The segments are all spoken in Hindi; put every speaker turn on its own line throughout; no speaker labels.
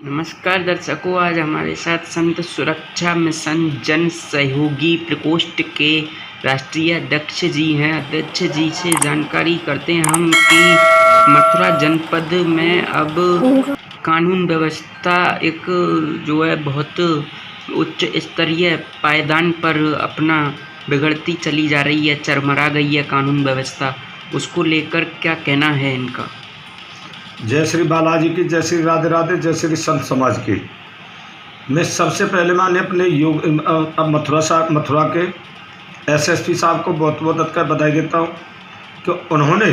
नमस्कार दर्शकों, आज हमारे साथ संत सुरक्षा मिशन जन सहयोगी प्रकोष्ठ के राष्ट्रीय अध्यक्ष जी हैं। अध्यक्ष जी से जानकारी करते हैं हम कि मथुरा जनपद में अब कानून व्यवस्था एक जो है बहुत उच्च स्तरीय पायदान पर अपना बिगड़ती चली जा रही है, चरमरा गई है कानून व्यवस्था। उसको लेकर क्या कहना है इनका?
जय श्री बालाजी की, जय श्री राधे राधे, जय श्री संत समाज की। मैं सबसे पहले मैंने अपने मथुरा के एसएसपी साहब को बहुत बहुत अच्छा बधाई देता हूँ कि उन्होंने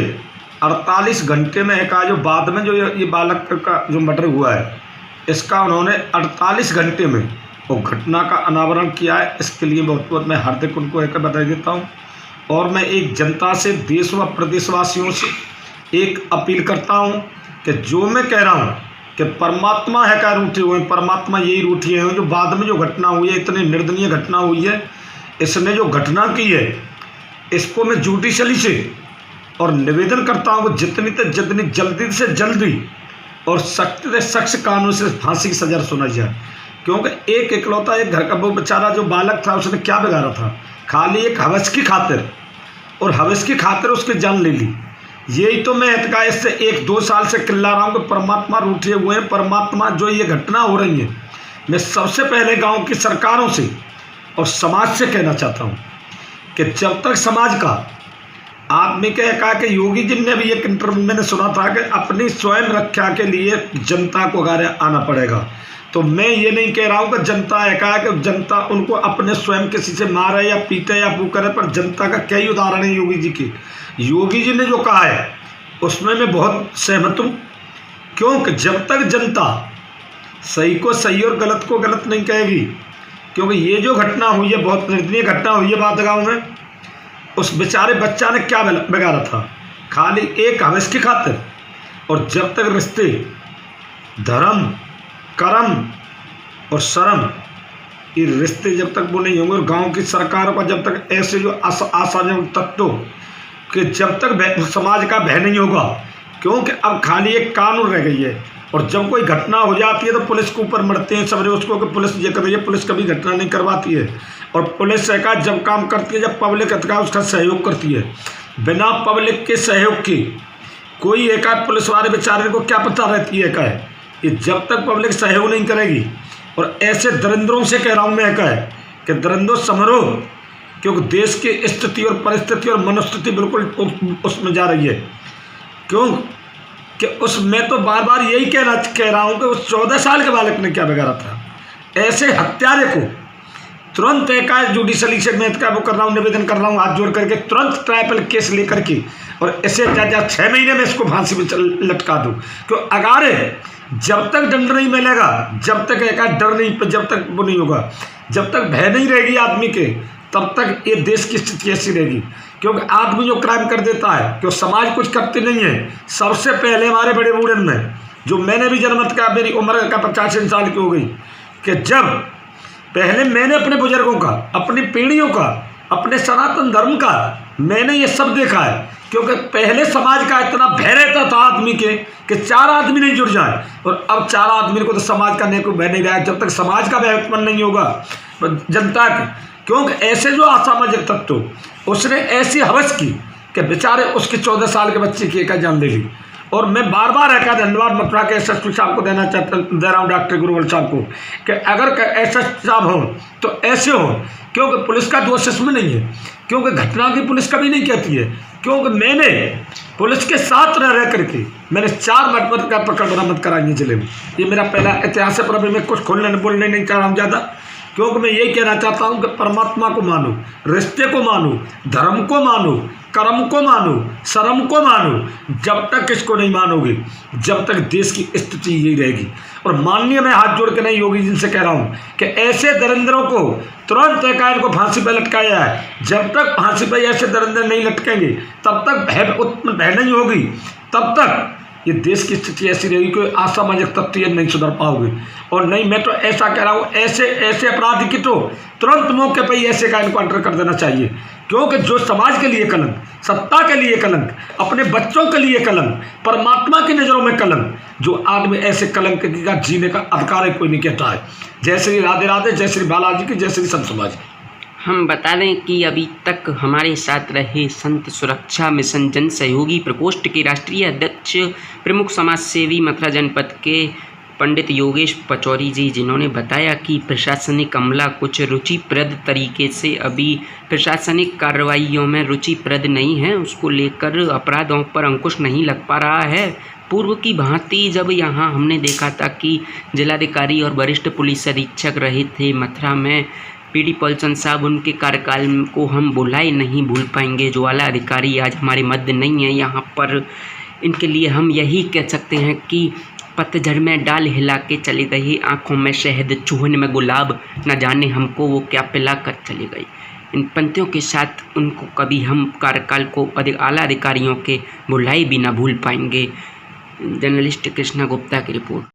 48 घंटे में एक जो बाद में जो ये बालक का जो मर्डर हुआ है, इसका उन्होंने 48 घंटे में वो घटना का अनावरण किया है। इसके लिए बहुत बहुत मैं हार्दिक उनको एक बधाई देता हूँ। और मैं एक जनता से, देश व प्रदेशवासियों से एक अपील करता हूँ कि जो मैं कह रहा हूँ कि परमात्मा है क्या रूठे हुए, परमात्मा यही रूठे हैं। जो बाद में जो घटना हुई है, इतनी निर्दयनीय घटना हुई है, इसने जो घटना की है इसको मैं जुडिशली से और निवेदन करता हूँ कि जितनी जल्दी से जल्दी और सख्त से सख्त कानून से फांसी की सजा सुनाई जाए। क्योंकि एक इकलौता एक घर का वो बेचारा जो बालक था, उसने क्या बिगाड़ा था? खाली एक हवस की खातिर, और हवस की खातिर उसकी जान ले ली। यही तो मैं इतका इससे 1-2 साल से चिल्ला रहा हूँ कि परमात्मा रूठे हुए हैं। परमात्मा जो ये घटना हो रही है, मैं सबसे पहले गांव की सरकारों से और समाज से कहना चाहता हूँ कि जब तक समाज का आदमी के कहा कि योगी जी ने भी एक इंटरव्यू मैंने सुना था कि अपनी स्वयं रक्षा के लिए जनता को आगे आना पड़ेगा। तो मैं ये नहीं कह रहा हूँ कि जनता है कहा कि जनता उनको अपने स्वयं किसी से मारे या पीटे या वो करे, पर जनता का कई उदाहरण है योगी जी की। योगी जी ने जो कहा है उसमें मैं बहुत सहमत हूँ, क्योंकि जब तक जनता सही को सही और गलत को गलत नहीं कहेगी, क्योंकि ये जो घटना हुई है बहुत निर्दयनीय घटना हुई है बात गाँव में। उस बेचारे बच्चा ने क्या बिगाड़ा था? खाली एक हवस की खातिर। और जब तक रिश्ते, धर्म, कर्म और शर्म, ये रिश्ते जब तक वो नहीं होंगे, और गांव की सरकारों का जब तक ऐसे जो असामाजिक तत्व कि जब तक समाज का भय नहीं होगा, क्योंकि अब खाली एक कानून रह गई है। और जब कोई घटना हो जाती है तो पुलिस के ऊपर मरते हैं सबरे उसको कि पुलिस ये कर रही है। पुलिस कभी घटना नहीं करवाती है। और पुलिस सरकार जब काम करती है, जब पब्लिक उसका सहयोग करती है। बिना पब्लिक के सहयोग के कोई एकाध पुलिस वाले बेचारे को क्या पता रहती है क्या है? ये जब तक पब्लिक सहयोग नहीं करेगी। और ऐसे दरिंद्रों से कह रहा हूँ मैं क्या है कि दरिंदों समरो, क्योंकि देश की स्थिति और परिस्थिति और मनोस्थिति बिल्कुल उसमें जा रही है। क्यों कि उसमें तो बार बार यही कह रहा हूँ कि उस 14 साल के बालक ने क्या बिगाड़ा था। ऐसे हत्यारे को तुरंत एकाएक जुडिशली से मैं वो कर रहा हूँ, निवेदन कर रहा हूँ हाथ जोड़ करके, तुरंत ट्राइबल केस लेकर के और इसे 6 महीने में इसको फांसी में लटका दूँ। क्यों? अगर जब तक दंड नहीं मिलेगा, जब तक एक डर नहीं, जब तक वो नहीं होगा, जब तक भय नहीं रहेगी आदमी के, तब तक ये देश की स्थिति ऐसी रहेगी। क्योंकि आदमी जो क्राइम कर देता है, क्यों समाज कुछ करते नहीं है। सबसे पहले हमारे बड़े बूढ़े में जो मैंने भी जनमत का, मेरी उम्र का 85 साल की हो गई, कि जब पहले मैंने अपने बुजुर्गों का, अपनी पीढ़ियों का, अपने सनातन धर्म का मैंने ये सब देखा है। क्योंकि पहले समाज का इतना भय रहता था आदमी के कि 4 आदमी नहीं जुड़ जाए, और अब 4 आदमी को तो समाज का नहीं कोई भय नहीं रहा है। जब तक समाज का भय उत्पन्न नहीं होगा जनता के, क्योंकि ऐसे जो असामाजिक तत्व उसने ऐसी हवस की कि बेचारे उसके 14 साल के बच्चे की एक जान ले ली। और मैं बार बार का धन्यवाद मथुरा के एसएसपी साहब को दे रहा हूँ, डॉक्टर गुरुवल साहब को, कि अगर एसएसपी साहब हों तो ऐसे हों। क्योंकि पुलिस का दोष इसमें नहीं है, क्योंकि घटना की पुलिस कभी नहीं कहती है। क्योंकि मैंने पुलिस के साथ रह करके मैंने 4 मरम्मत का प्रकरण बरामद कराई जिले में। ये मेरा पहला इतिहास है, पर अभी मैं कुछ खोलने बोलने नहीं चाह रहा हूँ ज़्यादा, क्योंकि मैं यही कहना चाहता हूँ कि परमात्मा को मानो, रिश्ते को मानो, धर्म को मानो, कर्म को मानो, शर्म को मानो। जब तक इसको नहीं मानोगे, जब तक देश की स्थिति यही रहेगी। और माननीय मैं हाथ जोड़ के नहीं योगी जी से कह रहा हूँ कि ऐसे दरिंद्रों को तुरंत एकाएक को फांसी पर लटकाया है। जब तक फांसी पर ऐसे दरिंद्र नहीं लटकेंगे, तब तक भय नहीं होगी, तब तक ये देश की स्थिति ऐसी रहेगी कि असामाजिक तत्व ये नहीं सुधर पाओगे। और नहीं, मैं तो ऐसा कह रहा हूँ, ऐसे अपराधी की तो तुरंत मौके पर ही ऐसे का इनकाउंटर कर देना चाहिए। क्योंकि जो समाज के लिए कलंक, सत्ता के लिए कलंक, अपने बच्चों के लिए कलंक, परमात्मा की नज़रों में कलंक, जो आदमी ऐसे कलंक का जीने का अधिकार कोई नहीं कहता है। जय श्री राधे राधे, जय श्री बालाजी की, जय श्री संत समाज की।
हम बता दें कि अभी तक हमारे साथ रहे संत सुरक्षा मिशन जन सहयोगी प्रकोष्ठ के राष्ट्रीय अध्यक्ष प्रमुख समाज सेवी मथुरा जनपद के पंडित योगेश पचौरी जी, जिन्होंने बताया कि प्रशासनिक अमला कुछ रुचिप्रद तरीके से अभी प्रशासनिक कार्रवाइयों में रुचिप्रद नहीं है, उसको लेकर अपराधों पर अंकुश नहीं लग पा रहा है। पूर्व की भांति जब यहाँ हमने देखा था कि जिलाधिकारी और वरिष्ठ पुलिस अधीक्षक रहे थे मथुरा में पीडी पॉलचंद साहब, उनके कार्यकाल को हम भुलाए नहीं भूल पाएंगे। जो आला अधिकारी आज हमारे मध्य नहीं है यहाँ पर, इनके लिए हम यही कह सकते हैं कि पतझड़ में डाल हिला के चली गई, आँखों में शहद चूहन में गुलाब, न जाने हमको वो क्या पिला कर चली गई। इन पंक्तियों के साथ उनको कभी हम कार्यकाल को आला अधिकारियों के भुलाए भी ना भूल पाएंगे। जर्नलिस्ट कृष्णा गुप्ता की रिपोर्ट।